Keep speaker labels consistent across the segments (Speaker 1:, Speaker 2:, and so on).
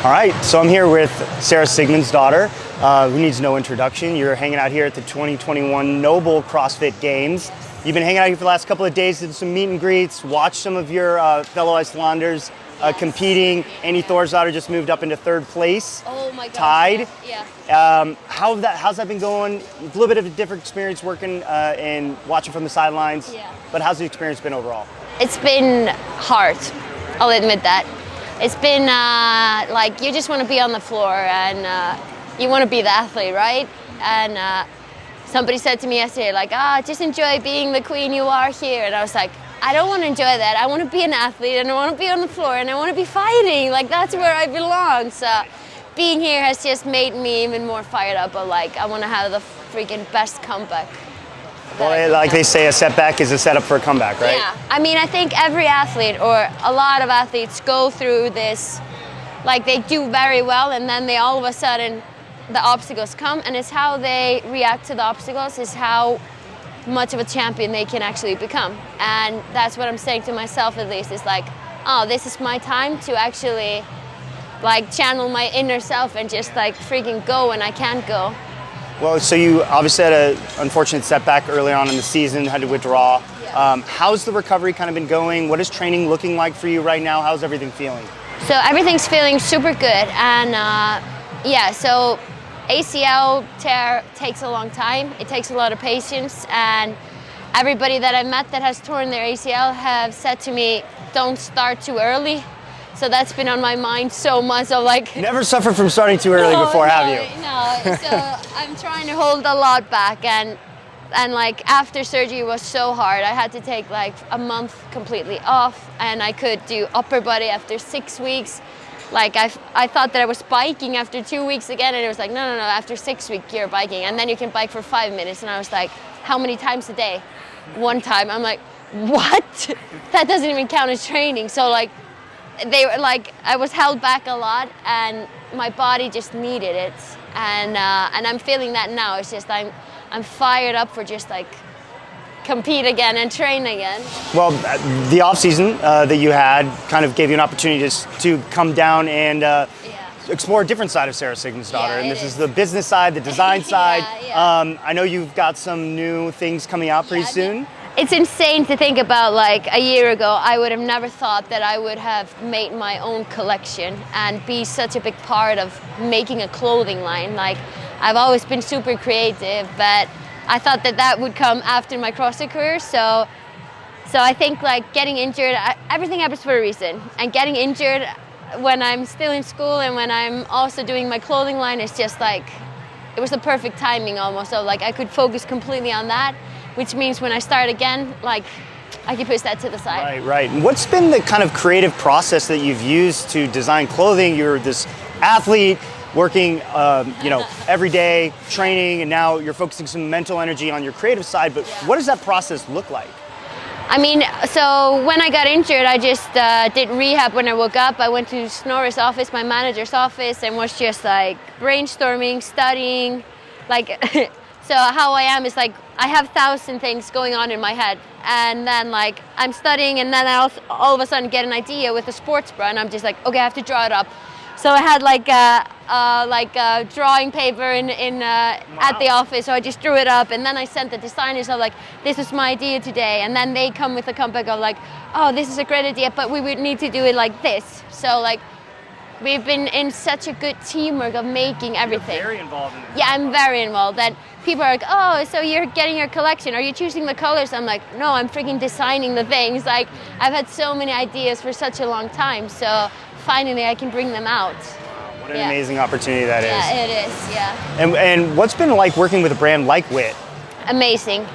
Speaker 1: All right, so I'm here with Sara Sigmundsdottir, who needs no introduction. You're hanging out here at the 2021 Noble CrossFit Games. You've been hanging out here for the last couple of days, did some meet and greets, watched some of your fellow Icelanders competing. Annie Thorsdottir just moved up into third place.
Speaker 2: Oh my gosh.
Speaker 1: Tied.
Speaker 2: Yeah.
Speaker 1: How's that been going? A little bit of a different experience working and watching from the sidelines.
Speaker 2: Yeah.
Speaker 1: But how's the experience been overall?
Speaker 2: It's been hard, I'll admit that. It's been like you just want to be on the floor and you want to be the athlete, right? And somebody said to me yesterday, like, just enjoy being the queen you are here. And I was like, I don't want to enjoy that. I want to be an athlete and I want to be on the floor and I want to be fighting. Like, that's where I belong. So being here has just made me even more fired up. But like, I want to have the freaking best comeback.
Speaker 1: Well, like they say, a setback is a setup for a comeback, right?
Speaker 2: Yeah, I mean, I think every athlete or a lot of athletes go through this, like they do very well and then they all of a sudden, the obstacles come, and it's how they react to the obstacles is how much of a champion they can actually become. And that's what I'm saying to myself at least, is like, oh, this is my time to actually like channel my inner self and just like freaking go when I can't go.
Speaker 1: Well, so you obviously had an unfortunate setback early on in the season, had to withdraw.
Speaker 2: Yeah.
Speaker 1: How's the recovery kind of been going? What is training looking like for you right now? How's everything feeling?
Speaker 2: So everything's feeling super good, and yeah, so ACL tear takes a long time. It takes a lot of patience, and everybody that I met that has torn their ACL have said to me, don't start too early. So that's been on my mind so much. So like,
Speaker 1: never suffered from starting too early before, have you?
Speaker 2: No. So I'm trying to hold a lot back, and like after surgery was so hard. I had to take like a month completely off, and I could do upper body after 6 weeks. Like I thought that I was biking after 2 weeks again, and it was like, no, after 6 weeks you're biking, and then you can bike for 5 minutes. And I was like, how many times a day? One time. I'm like, what? That doesn't even count as training. So like, they were like, I was held back a lot, and my body just needed it, and I'm feeling that now. It's just I'm fired up for just like compete again and train again. Well,
Speaker 1: the off season that you had kind of gave you an opportunity to come down and explore a different side of Sara Sigmundsdottir, and this is the business side, the design side.
Speaker 2: Yeah.
Speaker 1: I know you've got some new things coming out pretty soon.
Speaker 2: It's insane to think about. Like a year ago, I would have never thought that I would have made my own collection and be such a big part of making a clothing line. Like, I've always been super creative, but I thought that would come after my CrossFit career. So I think like getting injured, everything happens for a reason. And getting injured when I'm still in school and when I'm also doing my clothing line is just like, it was the perfect timing almost. So like I could focus completely on that, which means when I start again, like I can push that to the side.
Speaker 1: Right. What's been the kind of creative process that you've used to design clothing? You're this athlete working, every day, training, and now you're focusing some mental energy on your creative side, but what does that process look like?
Speaker 2: I mean, so when I got injured, I just did rehab when I woke up. I went to Snorri's office, my manager's office, and was just like brainstorming, studying, like, so how I am is like, I have 1,000 things going on in my head, and then like I'm studying, and then I all of a sudden get an idea with a sports bra, and I'm just like, okay, I have to draw it up. So I had like a drawing paper at the office, so I just drew it up, and then I sent the designers of like, this is my idea today, and then they come with a comeback of like, oh, this is a great idea, but we would need to do it like this. So like, we've been in such a good teamwork of making everything.
Speaker 1: You're very involved in it.
Speaker 2: Yeah, I'm very involved. That people are like, oh, so you're getting your collection. Are you choosing the colors? I'm like, no, I'm freaking designing the things. Like, I've had so many ideas for such a long time. So finally I can bring them out.
Speaker 1: What an amazing opportunity that is.
Speaker 2: Yeah, it is, yeah.
Speaker 1: And what's been like working with a brand like WIT?
Speaker 2: Amazing.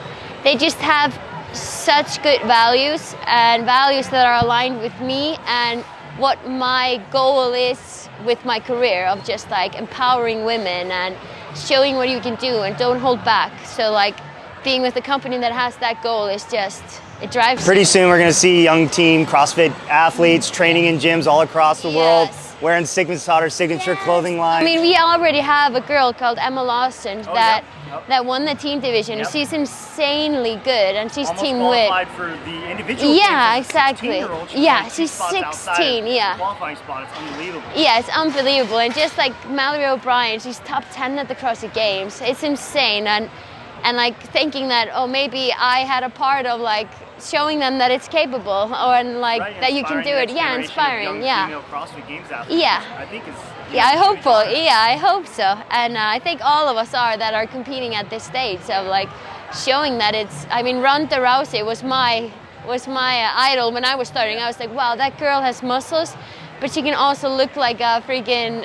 Speaker 2: They just have such good values, and values that are aligned with me and what my goal is with my career, of just like empowering women and showing what you can do and don't hold back. So like being with a company that has that goal is just it drives.
Speaker 1: Pretty soon we're going to see young teen CrossFit athletes training in gyms all across the world, wearing Sigmundsdottir signature clothing line.
Speaker 2: I mean, we already have a girl called Emma Lawson that won the teen division. She's insanely good, and she's
Speaker 1: Almost
Speaker 2: team
Speaker 1: qualified
Speaker 2: with.
Speaker 1: for the individual
Speaker 2: Yeah,
Speaker 1: games.
Speaker 2: exactly. Yeah, she's 16. Yeah.
Speaker 1: Qualifying spot. It's unbelievable.
Speaker 2: Yeah, it's unbelievable. And just like Mallory O'Brien, she's top 10 at the CrossFit Games. It's insane. And like thinking that, oh, maybe I had a part of like showing them that it's capable, or like that you can do it. Yeah, inspiring. Yeah.
Speaker 1: CrossFit Games athletes,
Speaker 2: Yeah.
Speaker 1: I think it's.
Speaker 2: Yeah, I hope so. Yeah, I hope so. And I think all of us that are competing at this stage of like showing that it's. I mean, Ronda Rousey was my idol when I was starting. I was like, wow, that girl has muscles, but she can also look like a freaking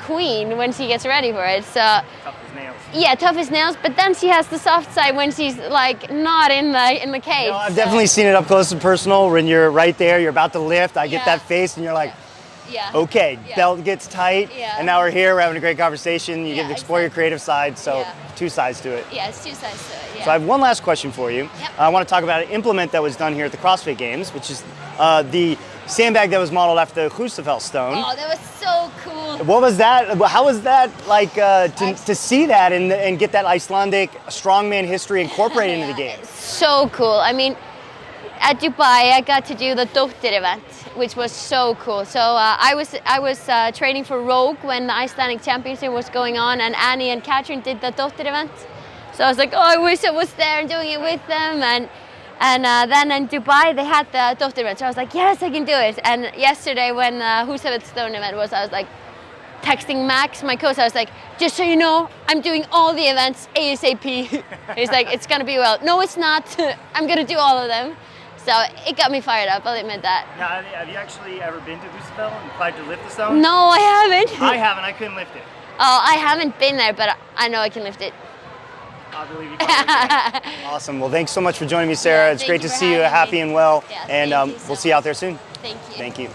Speaker 2: queen when she gets ready for it. So
Speaker 1: Tough as nails.
Speaker 2: yeah, tough as nails. But then she has the soft side when she's like not in the cage.
Speaker 1: No, I've definitely seen it up close and personal. When you're right there, you're about to lift. I get
Speaker 2: Yeah.
Speaker 1: that face, and you're like.
Speaker 2: Yeah.
Speaker 1: Okay,
Speaker 2: Yeah.
Speaker 1: belt gets tight,
Speaker 2: Yeah.
Speaker 1: and now we're here. We're having a great conversation. You
Speaker 2: Yeah,
Speaker 1: get to explore your creative side, so
Speaker 2: Yeah.
Speaker 1: two sides to it.
Speaker 2: Yeah, it's two sides to it. Yeah.
Speaker 1: So I have one last question for you.
Speaker 2: Yep.
Speaker 1: I want to talk about an implement that was done here at the CrossFit Games, which is the sandbag that was modeled after the Roosevelt stone.
Speaker 2: Oh, that was so cool.
Speaker 1: What was that? How was that like to see that and get that Icelandic strongman history incorporated into the game?
Speaker 2: So cool. I mean, at Dubai, I got to do the Dottir event, which was so cool. So I was training for Rogue when the Icelandic Championship was going on, and Annie and Catherine did the Dottir event. So I was like, oh, I wish I was there and doing it with them. And then in Dubai, they had the Dottir event. So I was like, yes, I can do it. And yesterday when Roosevelt Stone event was, I was like, texting Max, my coach, I was like, just so you know, I'm doing all the events ASAP. He's like, it's gonna be well. No, it's not. I'm gonna do all of them. So it got me fired up, I'll admit that.
Speaker 1: Now, have you actually ever been to Roosevelt and tried to lift the stone?
Speaker 2: No, I haven't.
Speaker 1: I haven't. I couldn't lift it.
Speaker 2: Oh, I haven't been there, but I know I can lift it.
Speaker 1: I believe you can. Awesome. Well, thanks so much for joining me, Sarah.
Speaker 2: Yeah,
Speaker 1: it's
Speaker 2: thank
Speaker 1: great
Speaker 2: you
Speaker 1: to
Speaker 2: for
Speaker 1: see you
Speaker 2: having
Speaker 1: happy
Speaker 2: me.
Speaker 1: and well.
Speaker 2: Yeah,
Speaker 1: and
Speaker 2: thank you
Speaker 1: we'll
Speaker 2: so
Speaker 1: see you out there soon.
Speaker 2: Thank you.
Speaker 1: Thank you.